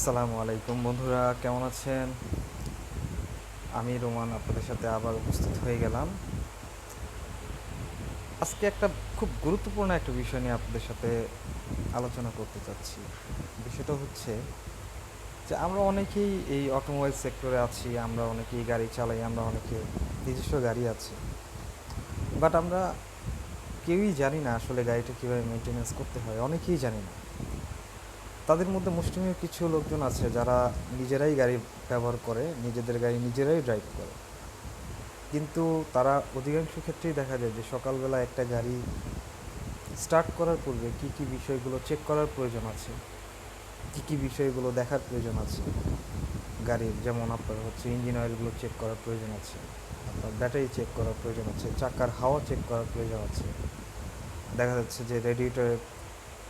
আসসালামু আলাইকুম বন্ধুরা, কেমন আছেন? আমি রোমান আপনাদের সাথে আবার উপস্থিত হয়ে গেলাম। আজকে একটা খুব গুরুত্বপূর্ণ একটা বিষয় নিয়ে আপনাদের সাথে আলোচনা করতে চাচ্ছি। বিষয়টা হচ্ছে যে আমরা অনেকেই এই অটোমোবাইল সেক্টরে আছি, আমরা অনেকেই গাড়ি চালাই, আমরা অনেকে নিজস্ব গাড়ি আছে, বাট আমরা কেউই জানি না আসলে গাড়িটা কীভাবে মেনটেনেন্স করতে হয়, অনেকেই জানি না। তাদের মধ্যে মুষ্টিমেয় কিছু লোকজন আছে যারা নিজেরাই গাড়ি ব্যবহার করে, নিজেদের গাড়ি নিজেরাই ড্রাইভ করে, কিন্তু তারা অধিকাংশ ক্ষেত্রেই দেখা যায় যে সকালবেলা একটা গাড়ি স্টার্ট করার পূর্বে কী কী বিষয়গুলো চেক করার প্রয়োজন আছে, কী কী বিষয়গুলো দেখার প্রয়োজন আছে গাড়ির, যেমন আপনার হচ্ছে ইঞ্জিন অয়েলগুলো চেক করার প্রয়োজন আছে, আপনার ব্যাটারি চেক করার প্রয়োজন আছে, চাকার হাওয়া চেক করার প্রয়োজন আছে, দেখা যাচ্ছে যে রেডিয়েটরের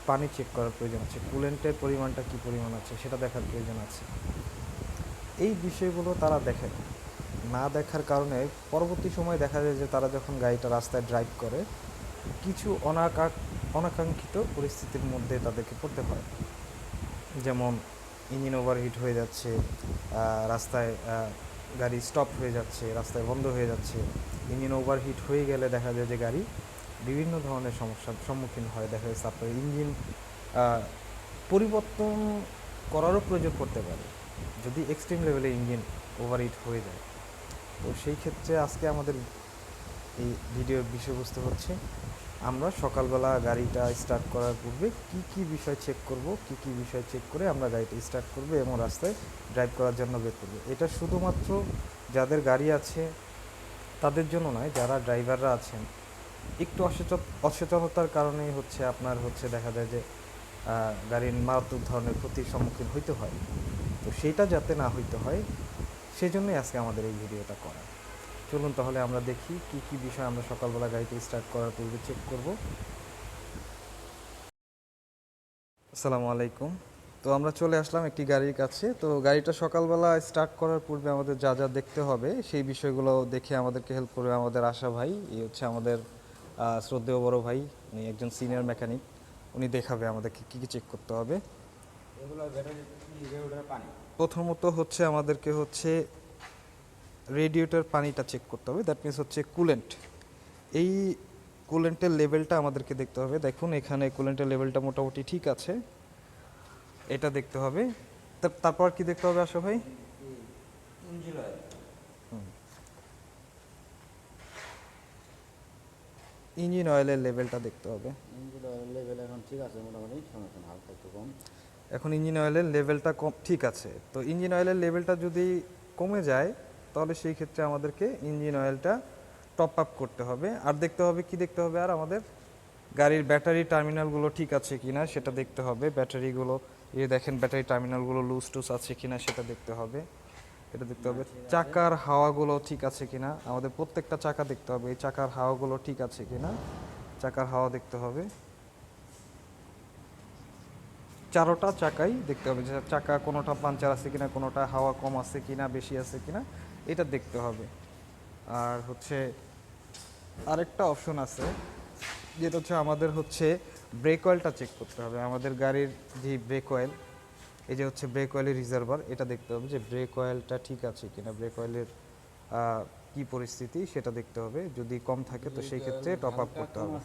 পানি চেক করার প্রয়োজন আছে, কুলেন্টের পরিমাণটা কী পরিমাণ আছে সেটা দেখার প্রয়োজন আছে। এই বিষয়গুলো তারা দেখে না দেখার কারণে পরবর্তী সময় দেখা যায় যে তারা যখন গাড়িটা রাস্তায় ড্রাইভ করে কিছু অনাকাঙ্ক্ষিত পরিস্থিতির মধ্যে তাদেরকে পড়তে হয়। যেমন ইঞ্জিন ওভারহিট হয়ে যাচ্ছে, রাস্তায় গাড়ি স্টপ হয়ে যাচ্ছে, রাস্তায় বন্ধ হয়ে যাচ্ছে। ইঞ্জিন ওভারহিট হয়ে গেলে দেখা যায় যে গাড়ি বিভিন্ন ধরনের সমস্যার সম্মুখীন হয়। দেখা যাচ্ছে আপনার ইঞ্জিন পরিবর্তন করারও প্রয়োজন পড়তে পারে যদি এক্সট্রিম লেভেলে ইঞ্জিন ওভারহিট হয়ে যায়। তো সেই ক্ষেত্রে আজকে আমাদের এই ভিডিওর বিষয়বস্তু হচ্ছে আমরা সকালবেলা গাড়িটা স্টার্ট করার পূর্বে কি কি বিষয় চেক করব, কি কি বিষয় চেক করে আমরা গাড়িটা স্টার্ট করব এবং রাস্তায় ড্রাইভ করার জন্য বের করব। এটা শুধুমাত্র যাদের গাড়ি আছে তাদের জন্য নয়, যারা ড্রাইভাররা আছেন একটু অসচেতনতার কারণেই হচ্ছে আপনার হচ্ছে দেখা যায় যে গাড়ির মারাত্মক ধরনের ক্ষতির সম্মুখীন হইতে হয়। তো সেইটা যাতে না হইতে হয় সেজন্যই আজকে আমাদের এই ভিডিওটা করা। চলুন তাহলে আমরা দেখি কি কি বিষয় আমরা সকালবেলা গাড়িটি স্টার্ট করার পূর্বে চেক করব। আসসালামু আলাইকুম। তো আমরা চলে আসলাম একটি গাড়ির কাছে। তো গাড়িটা সকালবেলা স্টার্ট করার পূর্বে আমাদের যা যা দেখতে হবে সেই বিষয়গুলো দেখে আমাদেরকে হেল্প করবে আমাদের আশা ভাই। এই হচ্ছে আমাদের শ্রদ্ধেয় বড় ভাই, উনি একজন সিনিয়র মেকানিক। উনি দেখাবে আমাদেরকে কী কী চেক করতে হবে। প্রথমত হচ্ছে আমাদেরকে হচ্ছে রেডিয়েটর পানিটা চেক করতে হবে, দ্যাট মিনস হচ্ছে কুলেন্ট। এই কুলেন্টের লেভেলটা আমাদেরকে দেখতে হবে। দেখুন এখানে কুলেন্টের লেভেলটা মোটামুটি ঠিক আছে, এটা দেখতে হবে। তারপর কি দেখতে হবে আশা ভাই? Engine oil. ইঞ্জিন অয়েলের লেভেলটা দেখতে হবে। ইঞ্জিন অয়েল লেভেল এখন ঠিক আছে, মোটামুটি সমস্যা না, হালকা একটু কম। এখন ইঞ্জিন অয়েলের লেভেলটা কম ঠিক আছে। তো ইঞ্জিন অয়েলের লেভেলটা যদি কমে যায় তাহলে সেই ক্ষেত্রে আমাদেরকে ইঞ্জিন অয়েলটা টপ আপ করতে হবে। আর দেখতে হবে কি দেখতে হবে, আর আমাদের গাড়ির ব্যাটারি টার্মিনালগুলো ঠিক আছে কিনা সেটা দেখতে হবে। ব্যাটারিগুলো দেখেন ব্যাটারি টার্মিনালগুলো লুজ টুস আছে কিনা সেটা দেখতে হবে, এটা দেখতে হবে। চাকার হাওয়াগুলো ঠিক আছে কিনা, আমাদের প্রত্যেকটা চাকা দেখতে হবে এই চাকার হাওয়াগুলো ঠিক আছে কিনা, চাকার হাওয়া দেখতে হবে। চারোটা চাকাই দেখতে হবে যে চাকা কোনোটা পাঞ্চার আছে কিনা, কোনোটা হাওয়া কম আছে কিনা, বেশি আছে কিনা, এটা দেখতে হবে। আর হচ্ছে আরেকটা অপশন আছে যেটা হচ্ছে আমাদের হচ্ছে ব্রেক অয়েলটা চেক করতে হবে। আমাদের গাড়ির যে ব্রেক অয়েল, এই যে হচ্ছে ব্রেক অয়েলের রিজার্ভার, এটা দেখতে হবে যে ব্রেক অয়েলটা ঠিক আছে কিনা, ব্রেক অয়েলের কি পরিস্থিতি সেটা দেখতে হবে। যদি কম থাকে তো সেই ক্ষেত্রে টপ আপ করতে হবে।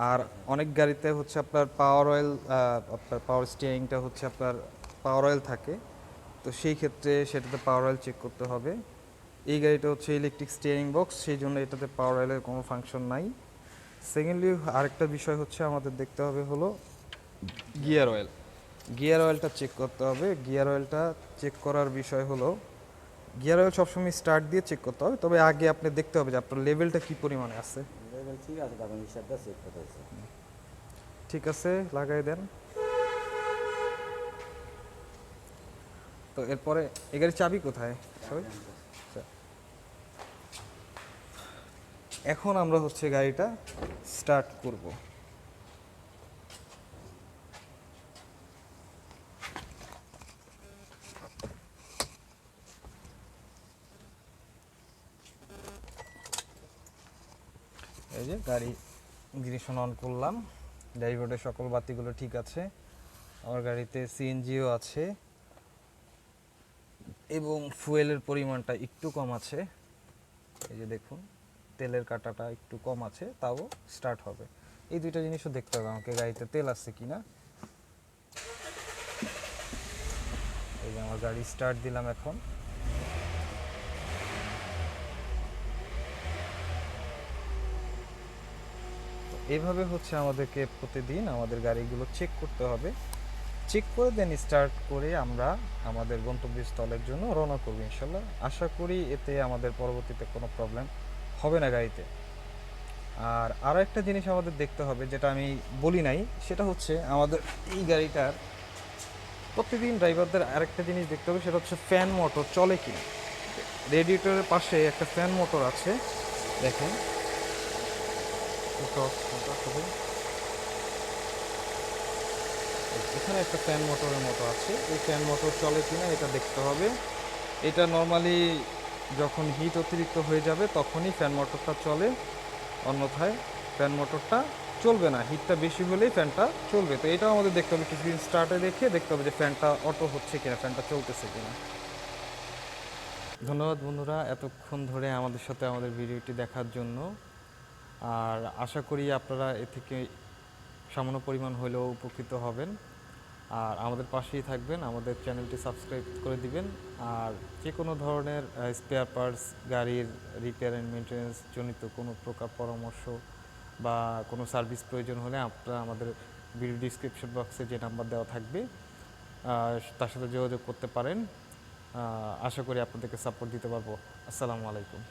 আর অনেক গাড়িতে হচ্ছে আপনার পাওয়ার অয়েল, আপনার পাওয়ার স্টিয়ারিংটা হচ্ছে আপনার পাওয়ার অয়েল থাকে, তো সেই ক্ষেত্রে সেটাতে পাওয়ার অয়েল চেক করতে হবে। এই গাড়িটা হচ্ছে ইলেকট্রিক স্টিয়ারিং বক্স, সেই জন্য এটাতে পাওয়ার অয়েলের কোনো ফাংশন নাই। সেকেন্ডলি আরেকটা বিষয় হচ্ছে আমাদের দেখতে হবে হলো গিয়ার অয়েল। গিয়ার অয়েলটা চেক করতে হবে। গিয়ার অয়েলটা চেক করার বিষয় হলো গিয়ার অয়েল সবসময় স্টার্ট দিয়ে চেক করতে হবে, তবে আগে আপনি দেখতে হবে যে আপনার লেভেলটা কী পরিমাণে আছে। লেভেল ঠিক আছে, তখন হিসাবটা চেক করতে হচ্ছে। ঠিক আছে, লাগাই দেন। তো এরপরে এই গাড়ির চাবি কোথায় সবাই? আচ্ছা, এখন আমরা হচ্ছে গাড়িটা স্টার্ট করব। এই যে গাড়ি ইগনিশন অন করলাম, ড্যাশবোর্ডের সকল বাতিগুলো ঠিক আছে। আমার গাড়িতে সিএনজিও আছে এবং ফুয়েলের পরিমাণটা একটু কম আছে। এই যে দেখুন, তেলের কাটাটা একটু কম আছে, তাও স্টার্ট হবে। এই দুইটা জিনিসও দেখতে হবে আমাকে, গাড়িতে তেল আছে কিনা। এই যে আমার গাড়ি স্টার্ট দিলাম এখন। তো এইভাবে হচ্ছে আমাদেরকে প্রতিদিন আমাদের গাড়িগুলো চেক করতে হবে। চেক করে দেন স্টার্ট করে আমরা আমাদের গন্তব্যস্থলের জন্য রওনা করবো ইনশাল্লাহ। আশা করি এতে আমাদের পরবর্তীতে কোনো প্রবলেম হবে না গাড়িতে। আর আরও একটা জিনিস আমাদের দেখতে হবে, যেটা আমি বলি নাই, সেটা হচ্ছে আমাদের এই গাড়িটার প্রতিদিন ড্রাইভারদের আরেকটা জিনিস দেখতে হবে, সেটা হচ্ছে ফ্যান মোটর চলে কিনা। রেডিয়েটরের পাশে একটা ফ্যান মোটর আছে, দেখেন। এখানে একটা ফ্যান মোটরের মতো আছে, এই ফ্যান মোটর চলে কিনা এটা দেখতে হবে। এটা নর্মালি যখন হিট অতিরিক্ত হয়ে যাবে তখনই ফ্যান মোটরটা চলে, অন্যথায় ফ্যান মোটরটা চলবে না। হিটটা বেশি হলেই ফ্যানটা চলবে। তো এটাও আমাদের দেখতে হবে, কিছুদিন স্টার্টে রেখে দেখতে হবে যে ফ্যানটা অটো হচ্ছে কিনা, ফ্যানটা চলতেছে কিনা। ধন্যবাদ বন্ধুরা এতক্ষণ ধরে আমাদের সাথে আমাদের ভিডিওটি দেখার জন্য। আর আশা করি আপনারা এ থেকে সামান্য পরিমাণ হলেও উপকৃত হবেন। আর আমাদের পাশেই থাকবেন, আমাদের চ্যানেলটি সাবস্ক্রাইব করে দিবেন। আর যে কোনো ধরনের স্পেয়ার পার্টস, গাড়ির রিপেয়ার অ্যান্ড মেনটেন্যান্স জনিত কোনো প্রকার পরামর্শ বা কোনো সার্ভিস প্রয়োজন হলে আপনারা আমাদের ভিডিও ডিসক্রিপশন বক্সে যে নাম্বার দেওয়া থাকবে তার সাথে যোগাযোগ করতে পারেন। আশা করি আপনাদেরকে সাপোর্ট দিতে পারবো। আসসালামু আলাইকুম।